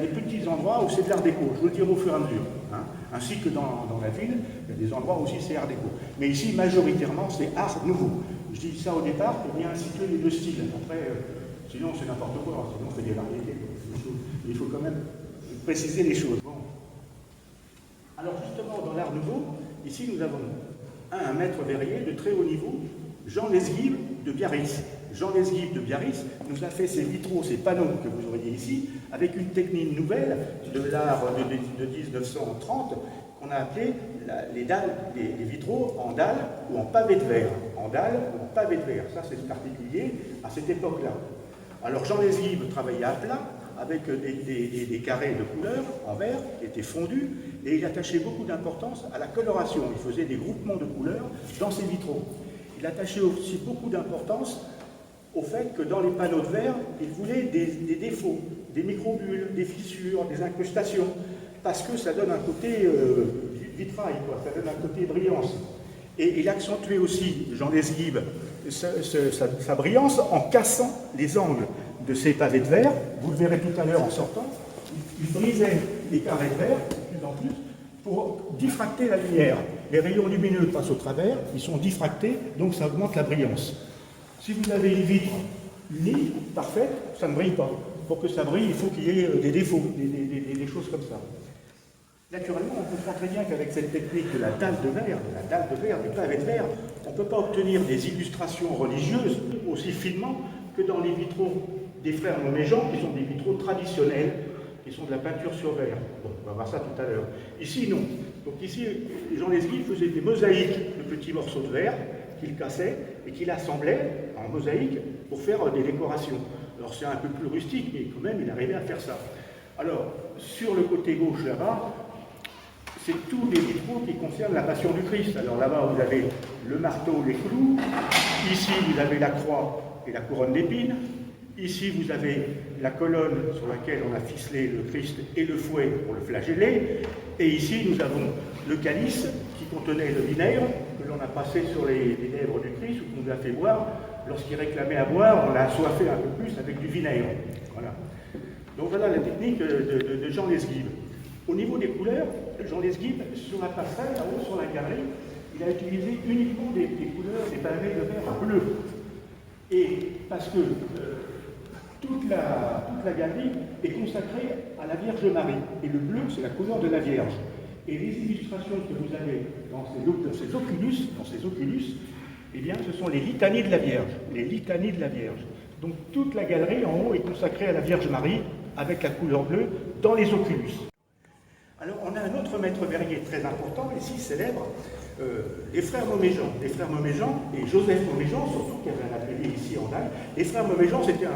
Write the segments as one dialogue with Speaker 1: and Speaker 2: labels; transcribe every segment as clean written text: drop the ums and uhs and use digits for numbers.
Speaker 1: des petits endroits où c'est de l'art déco, je vous le dirai au fur et à mesure. Hein. Ainsi que dans la ville, il y a des endroits où aussi c'est art déco. Mais ici, majoritairement, c'est art nouveau. Je dis ça au départ pour bien situer les deux styles. Après, sinon c'est n'importe quoi, sinon on fait des variétés. Il faut quand même préciser les choses. Bon. Alors justement, dans l'art nouveau, ici nous avons un maître verrier de très haut niveau, Jean Lesguive de Biarritz. Jean Lesguive de Biarritz nous a fait ces vitraux, ces panneaux que vous voyez ici, avec une technique nouvelle de l'art de 1930 qu'on a appelé les vitraux en dalle ou en pavé de verre. En dalle ou en pavé de verre, ça c'est particulier à cette époque-là. Alors Jean Lesguive travaillait à plat avec des carrés de couleurs en verre qui étaient fondus et il attachait beaucoup d'importance à la coloration. Il faisait des groupements de couleurs dans ses vitraux. Il attachait aussi beaucoup d'importance au fait que dans les panneaux de verre, il voulait des défauts, des microbules, des fissures, des incrustations, parce que ça donne un côté vitrail, quoi, ça donne un côté brillance. Et il accentuait aussi, Jean Lesguive, sa brillance en cassant les angles de ces pavés de verre. Vous le verrez tout à l'heure en sortant. Il brisait les carrés de verre de plus en plus pour diffracter la lumière. Les rayons lumineux passent au travers, ils sont diffractés, donc ça augmente la brillance. Si vous avez une vitre unie, parfaite, ça ne brille pas. Pour que ça brille, il faut qu'il y ait des défauts, des choses comme ça. Naturellement, on comprend très bien qu'avec cette technique de la dalle de verre, du pavé de verre, on ne peut pas obtenir des illustrations religieuses aussi finement que dans les vitraux des frères Moméjean, qui sont des vitraux traditionnels, qui sont de la peinture sur verre. Bon, on va voir ça tout à l'heure. Ici, non. Donc ici, Jean Lesguive faisait des mosaïques de petits morceaux de verre qu'il cassait et qu'il assemblait en mosaïque pour faire des décorations. Alors c'est un peu plus rustique, mais quand même, il arrivait à faire ça. Alors, sur le côté gauche, là-bas, c'est tous les vitraux qui concernent la Passion du Christ. Alors là-bas, vous avez le marteau, les clous. Ici, vous avez la croix et la couronne d'épines. Ici, vous avez la colonne sur laquelle on a ficelé le Christ et le fouet pour le flageller. Et ici, nous avons le calice qui contenait le vinaigre que l'on a passé sur les lèvres du Christ, ou qu'on nous a fait boire. Lorsqu'il réclamait à boire, on l'a assoiffé un peu plus avec du vinaigre. Voilà. Donc voilà la technique de Jean Lesguive. Au niveau des couleurs, Jean Lesguive, sur la passerelle, là-haut, sur la galerie, il a utilisé uniquement des couleurs, des pavés de verre bleu. Et parce que toute la galerie est consacrée à la Vierge Marie. Et le bleu, c'est la couleur de la Vierge. Et les illustrations que vous avez dans ces oculus, eh bien, ce sont les litanies de la Vierge. Les litanies de la Vierge. Donc toute la galerie en haut est consacrée à la Vierge Marie avec la couleur bleue dans les oculus. Alors on a un autre maître verrier très important, ici célèbre, les frères Moméjean. Les frères Moméjean et Joseph Moméjean, surtout, qui avait un atelier ici en Daille. Les frères Moméjean, c'était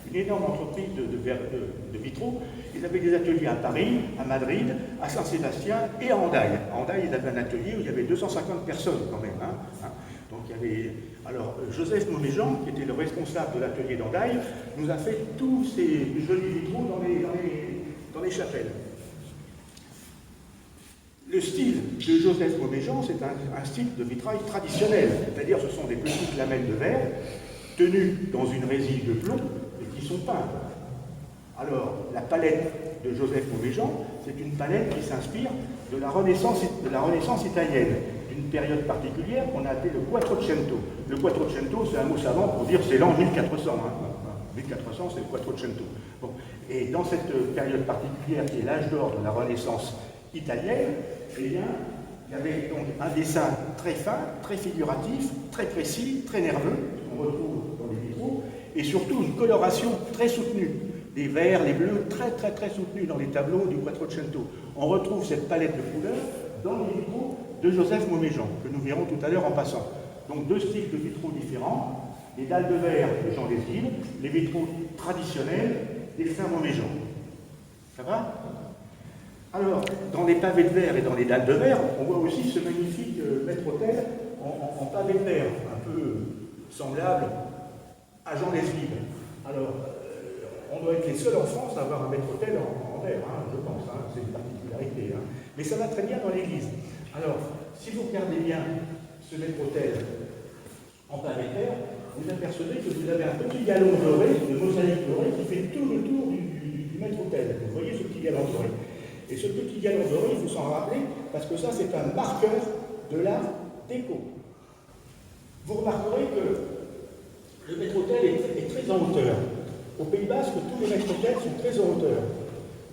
Speaker 1: une énorme entreprise de vitraux. Ils avaient des ateliers à Paris, à Madrid, à Saint-Sébastien et à Hendaye. À Hendaye, ils avaient un atelier où il y avait 250 personnes quand même. Donc il y avait... Alors Joseph Moméjean, qui était le responsable de l'atelier d'Hendaye, nous a fait tous ces jolis vitraux dans les chapelles. Le style de Joseph Moméjean, c'est un style de vitrail traditionnel, c'est-à-dire ce sont des petites lamelles de verre tenues dans une résille de plomb et qui sont peintes. Alors, la palette de Joseph Moméjean, c'est une palette qui s'inspire de la Renaissance italienne, d'une période particulière qu'on a appelée le Quattrocento. Le Quattrocento, c'est un mot savant pour dire c'est l'an 1400. 1400, c'est le Quattrocento. Bon. Et dans cette période particulière qui est l'âge d'or de la Renaissance italienne, eh bien, il y avait donc un dessin très fin, très figuratif, très précis, très nerveux, qu'on retrouve dans les vitraux, et surtout une coloration très soutenue. Les verts, les bleus, très soutenus dans les tableaux du Quattrocento. On retrouve cette palette de couleurs dans les vitraux de Joseph Moméjean, que nous verrons tout à l'heure en passant. Donc deux styles de vitraux différents, les dalles de verre de Jean Lesguive, les vitraux traditionnels des frères Moméjean. Ça va ? Alors, dans les pavés de verre et dans les dalles de verre, on voit aussi ce magnifique maître-autel en pavé de verre, un peu semblable à Jean Lesguive. Alors, on doit être les seuls en France à avoir un maître-autel en verre, je pense, c'est une particularité. Mais ça va très bien dans l'église. Alors, si vous regardez bien ce maître-autel en pavé de verre, vous apercevez que vous avez un petit galon doré, de mosaïque dorée, qui fait tout le tour du du maître-autel. Vous voyez ce petit galant doré. Et ce petit galant doré, il faut s'en rappeler, parce que ça, c'est un marqueur de l'art déco. Vous remarquerez que le maître-autel est très en hauteur. Au Pays Basque, tous les maîtres-autels sont très en hauteur.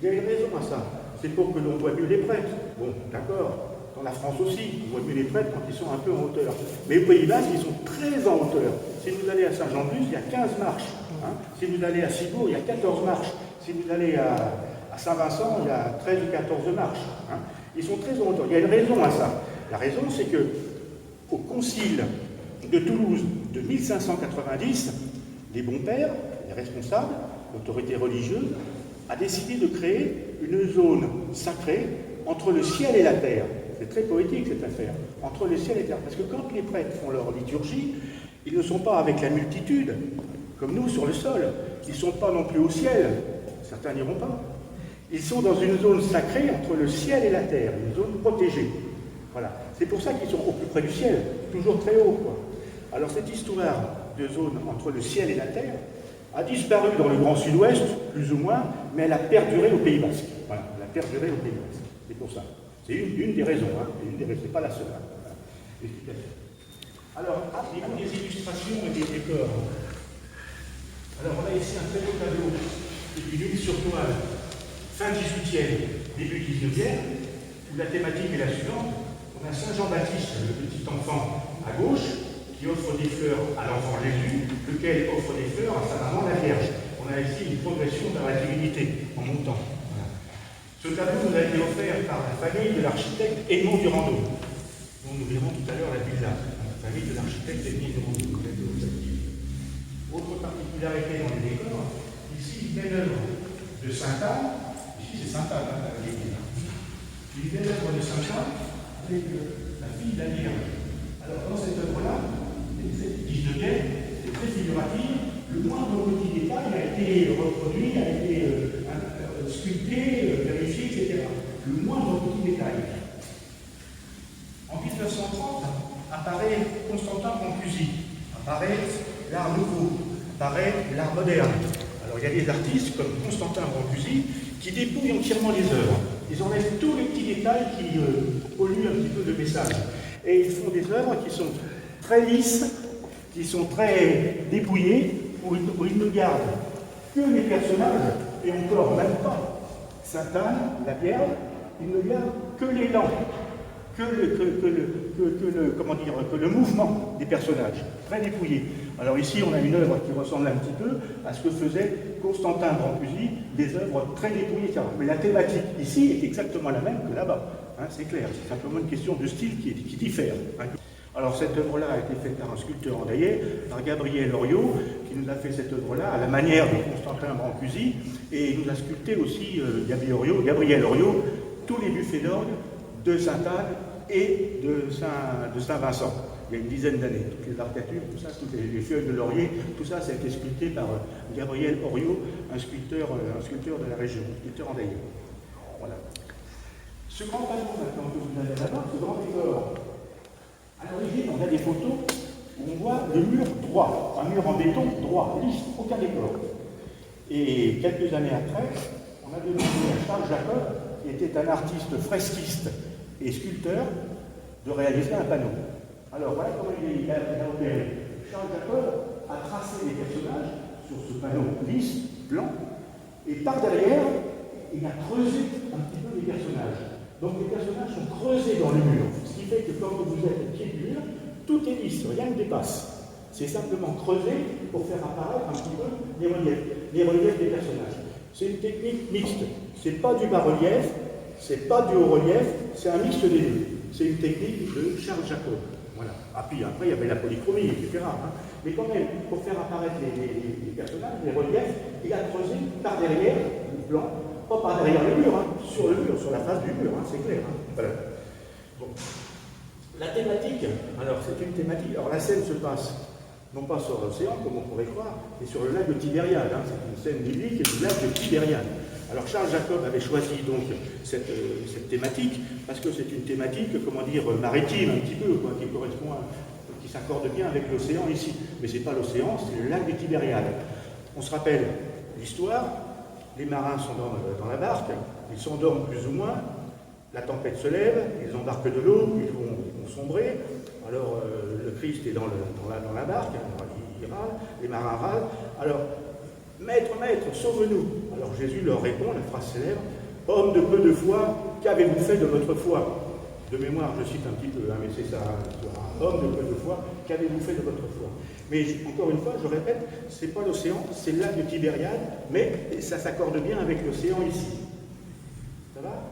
Speaker 1: Il y a une raison à ça. C'est pour que l'on voit mieux les prêtres. Bon, d'accord. Dans la France aussi, on voit mieux les prêtres quand ils sont un peu en hauteur. Mais au Pays Basque, ils sont très en hauteur. Si vous allez à Saint-Jean-de-Luz, il y a 15 marches. Hein. Si vous allez à Cibourg, il y a 14 marches. Si vous allez à Saint-Vincent, il y a 13 ou 14 marches. Hein. Ils sont très en hauteur. Il y a une raison à ça. La raison, c'est que au concile de Toulouse de 1590, les bons pères, les responsables, l'autorité religieuse, a décidé de créer une zone sacrée entre le ciel et la terre. C'est très poétique cette affaire, entre le ciel et la terre. Parce que quand les prêtres font leur liturgie, ils ne sont pas avec la multitude, comme nous sur le sol. Ils ne sont pas non plus au ciel. Certains n'iront pas. Ils sont dans une zone sacrée entre le ciel et la terre, une zone protégée. Voilà. C'est pour ça qu'ils sont au plus près du ciel, toujours très haut, quoi. Alors cette histoire de zone entre le ciel et la terre a disparu dans le Grand Sud-Ouest, plus ou moins, mais elle a perduré au Pays Basque. Voilà, elle a perduré au Pays Basque. C'est pour ça. C'est une des raisons, hein. C'est pas la seule. Hein. Voilà. Alors, au niveau des illustrations et des décors. Alors, on a ici un très beau tableau d'une huile sur toile, fin 18e, début 19e, où la thématique est la suivante. On a Saint Jean-Baptiste, le petit enfant, à gauche, qui offre des fleurs à l'enfant Jésus, lequel offre des fleurs à sa maman la Vierge. On a ici une progression vers la divinité, en montant. Voilà. Ce tableau nous a été offert par la famille de l'architecte Edmond Durando, dont nous verrons tout à l'heure la villa. La famille de l'architecte Edmond Durando. Autre particularité dans les décors, ici une belle œuvre de Sainte-Anne. Ici c'est Sainte-Anne, hein, une belle œuvre de Sainte-Anne avec la fille de la Vierge. Alors dans cette œuvre-là, cette 19e, c'est très figuratif. Le moindre petit détail a été reproduit, a été sculpté, vérifié, etc. Le moindre petit détail. En 1930, apparaît Constantin Brancusi, apparaît l'art nouveau, apparaît l'art moderne. Alors il y a des artistes comme Constantin Brancusi qui dépouillent entièrement les œuvres. Ils enlèvent tous les petits détails qui polluent un petit peu le message. Et ils font des œuvres qui sont très lisses, qui sont très dépouillées, où ils ne gardent que les personnages, et encore même pas Sainte-Anne, la Vierge, ils ne gardent que l'élan, que le mouvement des personnages, très dépouillé. Alors ici, on a une œuvre qui ressemble un petit peu à ce que faisait Constantin Brancusi, des œuvres très dépouillées, etc. Mais la thématique ici est exactement la même que là-bas, hein, c'est clair, c'est simplement une question de style qui diffère. Hein. Alors cette œuvre-là a été faite par un sculpteur andalais, par Gabriel Oriot, qui nous a fait cette œuvre-là à la manière de Constantin Brancusi, et il nous a sculpté aussi Gabriel Oriot, tous les buffets d'orgue de Sainte-Anne et de Saint-Vincent. Il y a une dizaine d'années, toutes les arcatures, tout ça, toutes les feuilles de laurier, tout ça, ça a été sculpté par Gabriel Oriot, un sculpteur de la région, un sculpteur andalais. Voilà. Ce grand panneau maintenant que vous avez là-bas, ce grand décor, à l'origine, on a des photos où on voit le mur droit, un mur en béton droit, lisse, aucun décor. Et quelques années après, on a demandé à Charles Jacob, qui était un artiste fresquiste et sculpteur, de réaliser un panneau. Alors voilà comment il a opéré. Charles Jacob a tracé les personnages sur ce panneau lisse, blanc, et par derrière, il a creusé un petit peu les personnages. Donc les personnages sont creusés dans le mur, ce qui fait que quand vous êtes au pied du mur, tout est lisse, rien ne dépasse. C'est simplement creusé pour faire apparaître un petit peu les reliefs des personnages. C'est une technique mixte. C'est pas du bas-relief, c'est pas du haut-relief, c'est un mixte des deux. C'est une technique de Charles Jacob. Voilà. Ah, puis après, il y avait la polychromie, etc. Hein. Mais quand même, pour faire apparaître les personnages, les reliefs, il a creusé par derrière, le blanc, pas par derrière le mur, hein, sur le mur, sur la face du mur, hein, c'est clair. Hein. Voilà. Bon. La thématique, alors c'est une thématique, alors la scène se passe, non pas sur l'océan, comme on pourrait croire, mais sur le lac de Tibériade, hein, c'est une scène biblique du lac de Tibériade. Alors Charles Jacob avait choisi donc cette thématique, parce que c'est une thématique, comment dire, maritime un petit peu, quoi, qui correspond qui s'accorde bien avec l'océan ici. Mais c'est pas l'océan, c'est le lac de Tibériade. On se rappelle l'histoire, les marins sont dans la barque, ils s'endorment plus ou moins, la tempête se lève, ils embarquent de l'eau, ils vont sombrer. Alors le Christ est dans la barque, alors, il râle, les marins râlent. Alors, maître, sauve-nous. Alors Jésus leur répond, la phrase célèbre, homme de peu de foi, qu'avez-vous fait de votre foi? De mémoire, je cite un petit peu, mais c'est ça, homme de peu de foi, qu'avez-vous fait de votre foi? Mais encore une fois, je répète, ce n'est pas l'océan, c'est le lac de Tibériade, mais ça s'accorde bien avec l'océan ici. Ça va?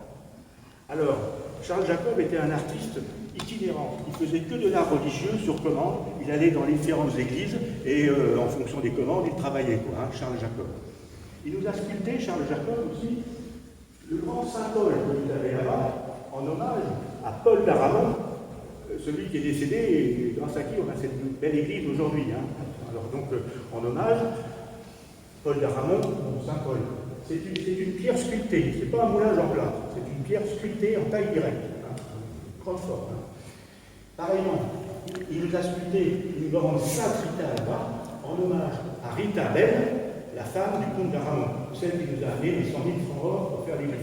Speaker 1: Alors, Charles Jacob était un artiste itinérant. Il faisait que de l'art religieux sur commande. Il allait dans les différentes églises et en fonction des commandes, il travaillait, Charles Jacob. Il nous a sculpté, Charles Jacob aussi, le grand Saint Paul que vous avez là-bas, en hommage à Paul d'Aramon, celui qui est décédé et grâce à qui on a cette belle église aujourd'hui. Alors donc, en hommage, Paul d'Aramon, Saint Paul. C'est une pierre sculptée, c'est pas un moulage en plâtre, c'est une pierre sculptée en taille directe, grande forme. Pareillement, il nous a sculpté une grande Sainte Rita là-bas, en hommage à Rita Belle, la femme du comte d'Aramon, celle qui nous a amené les 100 000 francs or pour faire l'église.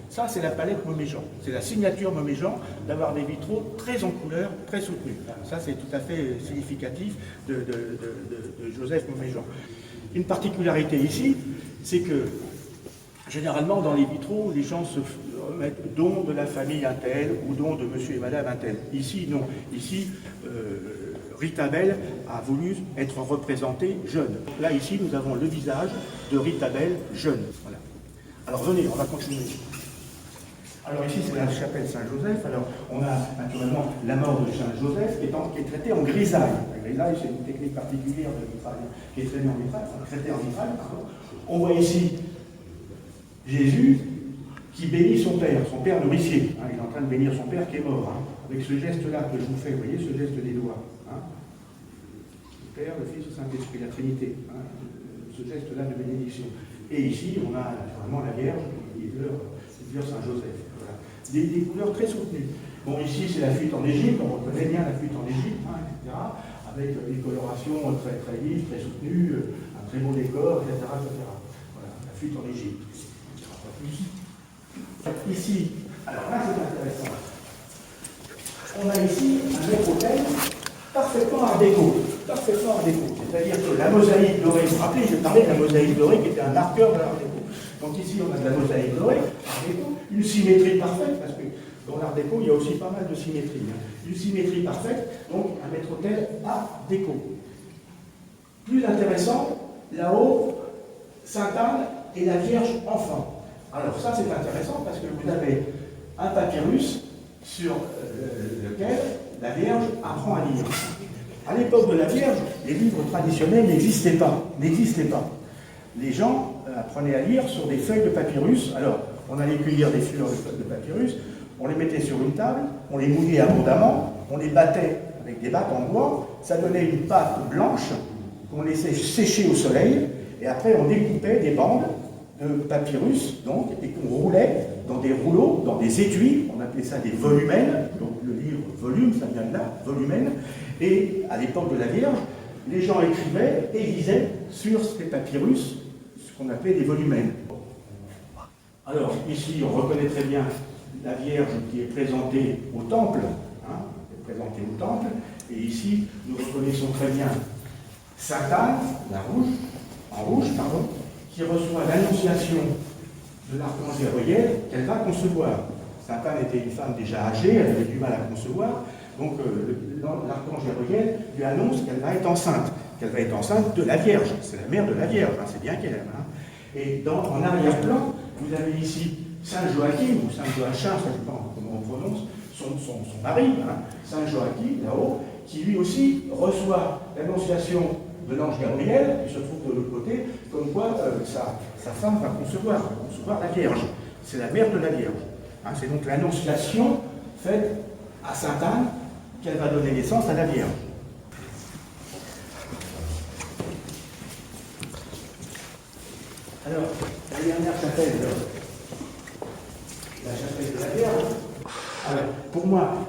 Speaker 1: Ça, c'est la palette Moméjean. C'est la signature Moméjean d'avoir des vitraux très en couleur, très soutenus. Ça, c'est tout à fait significatif de Joseph Moméjean. Une particularité ici, c'est que généralement, dans les vitraux, les gens se remettent don de la famille un tel ou don de monsieur et madame un tel. Ici, non. Ici, Rita Belle a voulu être représentée jeune. Là, ici, nous avons le visage de Rita Belle jeune. Voilà. Alors, venez, on va continuer. Alors ici, c'est la chapelle Saint-Joseph. Alors, on a naturellement la mort de Saint-Joseph qui est traitée en grisaille. La grisaille, c'est une technique particulière de vitrail, qui est traitée en vitrail, On voit ici Jésus qui bénit son père nourricier. Il est en train de bénir son père qui est mort. Avec ce geste-là que je vous fais, vous voyez, ce geste des doigts. Le Père, le Fils, le Saint-Esprit, la Trinité. Ce geste-là de bénédiction. Et ici, on a naturellement la Vierge qui pleure Saint-Joseph. Des couleurs très soutenues. Bon, ici, c'est la fuite en Égypte, on reconnaît bien la fuite en Égypte, etc., avec des colorations très, très vives, très soutenues, un très beau décor, etc., etc. Voilà, la fuite en Égypte. Ici, alors là, c'est intéressant. On a ici un maître-autel parfaitement art déco. C'est-à-dire que la mosaïque dorée, vous vous rappelez, je parlais de la mosaïque dorée qui était un marqueur de l'art déco. Donc ici, on a de la mosaïque dorée, art déco, une symétrie parfaite, parce que dans l'art déco, il y a aussi pas mal de symétrie. Une symétrie parfaite, donc un maître-autel art déco. Plus intéressant, là-haut, Sainte-Anne et la Vierge enfant. Alors ça, c'est intéressant parce que vous avez un papyrus sur lequel la Vierge apprend à lire. À l'époque de la Vierge, les livres traditionnels n'existaient pas. Les gens apprenaient à lire sur des feuilles de papyrus. Alors, on allait cueillir des fleurs de papyrus, on les mettait sur une table, on les mouillait abondamment, on les battait avec des battes en bois, ça donnait une pâte blanche qu'on laissait sécher au soleil, et après on découpait des bandes de papyrus, donc, et qu'on roulait dans des rouleaux, dans des étuis, on appelait ça des volumens, donc le livre volume, ça vient de là, volumens, et à l'époque de la Vierge, les gens écrivaient et lisaient sur ces papyrus ce qu'on appelait des volumens. Alors, ici, on reconnaît très bien la Vierge qui est présentée au temple, et ici, nous reconnaissons très bien Sainte-Anne, en rouge, qui reçoit l'annonciation de l'archange Gabriel qu'elle va concevoir. Sainte-Anne était une femme déjà âgée, elle avait du mal à concevoir, donc l'archange Gabriel lui annonce qu'elle va être enceinte de la Vierge, c'est la mère de la Vierge, c'est bien qu'elle. Et en arrière-plan, vous avez ici Saint Joachim, ou Saint Joachim, ça ne sais pas comment on prononce, son mari, Saint Joachim, là-haut, qui lui aussi reçoit l'annonciation de l'ange Gabriel, qui se trouve de l'autre côté, comme quoi sa femme va concevoir la Vierge. C'est la mère de la Vierge. C'est donc l'annonciation faite à Sainte-Anne qu'elle va donner naissance à la Vierge. Alors, la dernière chapelle, la chapelle de la Vierge. Alors, pour moi,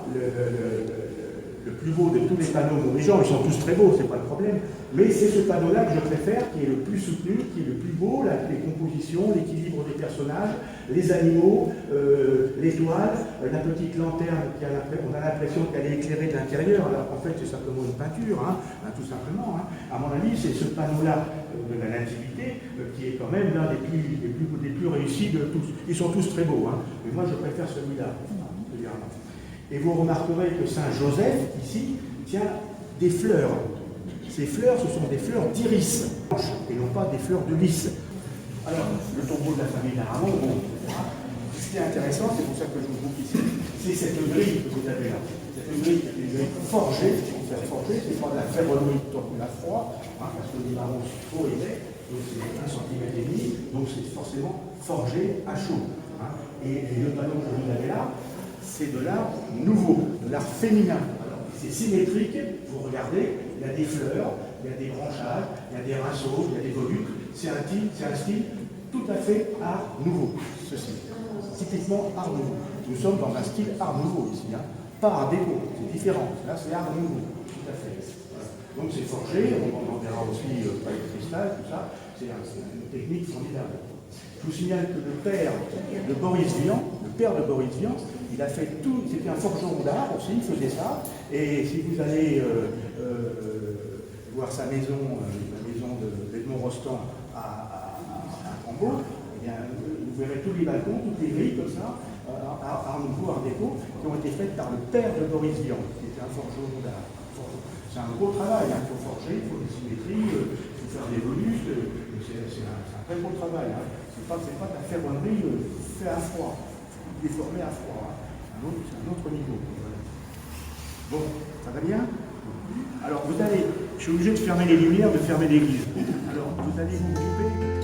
Speaker 1: le plus beau de tous les panneaux montrégians, ils sont tous très beaux, c'est pas le problème, mais c'est ce panneau-là que je préfère, qui est le plus soutenu, qui est le plus beau, les compositions, l'équilibre des personnages, les animaux, l'étoile, la petite lanterne, on a l'impression qu'elle est éclairée de l'intérieur, alors qu'en fait c'est simplement une peinture, tout simplement. À mon avis, c'est ce panneau-là de la nativité qui est quand même l'un des plus réussis de tous. Ils sont tous très beaux, mais moi je préfère celui-là. Et vous remarquerez que Saint Joseph, ici, tient des fleurs. Ces fleurs, ce sont des fleurs d'iris, et non pas des fleurs de lys. Alors, le tombeau de la famille d'Aramon, bon, ce qui est intéressant, c'est pour ça que je vous montre ici, c'est cette grille que vous avez là. Cette grille qui est une grille forgée, c'est pas de la ferronnerie de la froid, parce que les marrons sont trop épais, donc c'est 1,5 cm, donc c'est forcément forgé à chaud. Et le panneau que vous avez là, c'est de l'art nouveau, de l'art féminin. C'est symétrique, vous regardez, il y a des fleurs, il y a des branchages, il y a des rinceaux, il y a des volutes. C'est un style tout à fait art nouveau, ceci. Typiquement art nouveau. Nous sommes dans un style art nouveau ici, pas art déco, c'est différent. Là, c'est art nouveau, tout à fait. Voilà. Donc c'est forgé, on en verra aussi pas de cristal, tout ça. C'est une technique formidable. Je vous signale que le père de Boris Vian, il a fait tout, c'était un forgeron d'art aussi, il faisait ça. Et si vous allez voir sa maison, la maison d'Edmond Rostand à Cambo, eh bien, vous verrez tous les balcons, toutes les grilles comme ça, art nouveau, art déco, qui ont été faites par le père de Boris Vian, qui était un forgeron d'art. C'est un gros travail, il faut forger, il faut des symétries, il faut faire des volutes, c'est un très beau travail. C'est pas de la ferronnerie fait à froid, déformé à froid. C'est un autre niveau. Bon, ça va bien? Alors, je suis obligé de fermer les lumières, de fermer l'église. Alors, vous allez vous occuper.